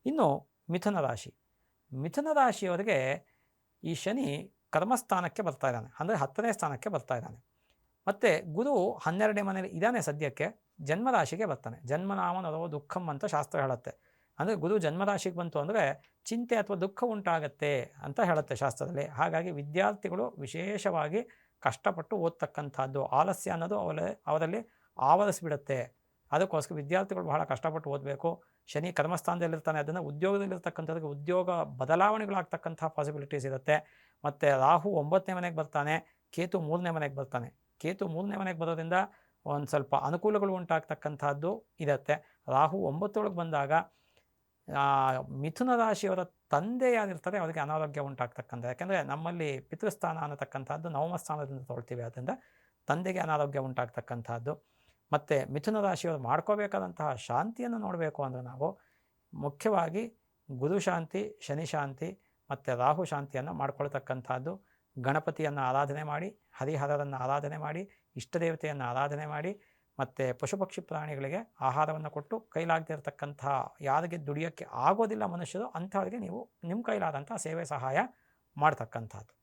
ಇನ್ನು ಮಿಥುನ ರಾಶಿ. ಮಿಥುನ ರಾಶಿಯವರಿಗೆ ಈ ಶನಿ ಕರ್ಮಸ್ಥಾನಕ್ಕೆ ಬರ್ತಾ ಇದ್ದಾನೆ, ಅಂದರೆ 10ನೇ ಸ್ಥಾನಕ್ಕೆ ಬರ್ತಾ ಇದ್ದಾನೆ. ಮತ್ತು ಗುರು 12ನೇ ಮನೇಲಿ ಇದ್ದಾನೆ ಸದ್ಯಕ್ಕೆ, ಜನ್ಮರಾಶಿಗೆ ಬರ್ತಾನೆ. ಜನ್ಮನಾಮ ನರೋ ದುಃಖಂ ಅಂತ ಶಾಸ್ತ್ರ ಹೇಳುತ್ತೆ. ಅಂದರೆ ಗುರು ಜನ್ಮರಾಶಿಗೆ ಬಂತು ಅಂದರೆ ಚಿಂತೆ ಅಥವಾ ದುಃಖ ಉಂಟಾಗತ್ತೆ ಅಂತ ಹೇಳುತ್ತೆ ಶಾಸ್ತ್ರದಲ್ಲಿ. ಹಾಗಾಗಿ ವಿದ್ಯಾರ್ಥಿಗಳು ವಿಶೇಷವಾಗಿ ಕಷ್ಟಪಟ್ಟು ಓದ್ತಕ್ಕಂಥದ್ದು, ಆಲಸ್ಯ ಅನ್ನೋದು ಅವರಲ್ಲಿ ಆವರಿಸಿಬಿಡುತ್ತೆ. ಅದಕ್ಕೋಸ್ಕರ ವಿದ್ಯಾರ್ಥಿಗಳು ಬಹಳ ಕಷ್ಟಪಟ್ಟು ಓದಬೇಕು. ಶನಿ ಕರ್ಮಸ್ಥಾನದಲ್ಲಿರ್ತಾನೆ, ಅದನ್ನು ಉದ್ಯೋಗದಲ್ಲಿರ್ತಕ್ಕಂಥದ್ದಕ್ಕೆ ಉದ್ಯೋಗ ಬದಲಾವಣೆಗಳಾಗ್ತಕ್ಕಂಥ ಪಾಸಿಬಿಲಿಟೀಸ್ ಇರುತ್ತೆ. ಮತ್ತು ರಾಹು 9ನೇ ಮನೆಗೆ ಬರ್ತಾನೆ, ಕೇತು 3ನೇ ಮನೆಗೆ ಬರ್ತಾನೆ. ಕೇತು 3ನೇ ಮನೆಗೆ ಬರೋದ್ರಿಂದ ಒಂದು ಸ್ವಲ್ಪ ಅನುಕೂಲಗಳು ಉಂಟಾಗ್ತಕ್ಕಂಥದ್ದು ಇರುತ್ತೆ. ರಾಹು 9 ಬಂದಾಗ ಮಿಥುನ ರಾಶಿಯವರ ತಂದೆ ಯಾರಿರ್ತಾರೆ ಅವರಿಗೆ ಅನಾರೋಗ್ಯ ಉಂಟಾಗ್ತಕ್ಕಂಥ, ಯಾಕೆಂದರೆ ನಮ್ಮಲ್ಲಿ ಪಿತೃಸ್ಥಾನ ಅನ್ನತಕ್ಕಂಥದ್ದು 9ಮ ಸ್ಥಾನದಿಂದ ತೊಗೊಳ್ತೀವಿ, ಆದ್ದರಿಂದ ತಂದೆಗೆ ಅನಾರೋಗ್ಯ ಉಂಟಾಗ್ತಕ್ಕಂಥದ್ದು. ಮತ್ತು ಮಿಥುನ ರಾಶಿಯವರು ಮಾಡ್ಕೋಬೇಕಾದಂತಹ ಶಾಂತಿಯನ್ನು ನೋಡಬೇಕು ಅಂದರೆ ನಾವು ಮುಖ್ಯವಾಗಿ ಗುರು ಶಾಂತಿ, ಶನಿ ಶಾಂತಿ ಮತ್ತು ರಾಹು ಶಾಂತಿಯನ್ನು ಮಾಡ್ಕೊಳ್ತಕ್ಕಂಥದ್ದು. ಗಣಪತಿಯನ್ನು ಆರಾಧನೆ ಮಾಡಿ, ಹರಿಹರರನ್ನು ಆರಾಧನೆ ಮಾಡಿ, ಇಷ್ಟದೇವತೆಯನ್ನು ಆರಾಧನೆ ಮಾಡಿ, ಮತ್ತು ಪಶು ಪಕ್ಷಿ ಪ್ರಾಣಿಗಳಿಗೆ ಆಹಾರವನ್ನು ಕೊಟ್ಟು, ಕೈಲಾಗದೇ ಇರತಕ್ಕಂಥ ಯಾರಿಗೆ ದುಡಿಯೋಕ್ಕೆ ಆಗೋದಿಲ್ಲ ಮನುಷ್ಯರು ಅಂಥವರಿಗೆ ನೀವು ನಿಮ್ಮ ಕೈಲಾದಂಥ ಸೇವೆ ಸಹಾಯ ಮಾಡ್ತಕ್ಕಂಥದ್ದು.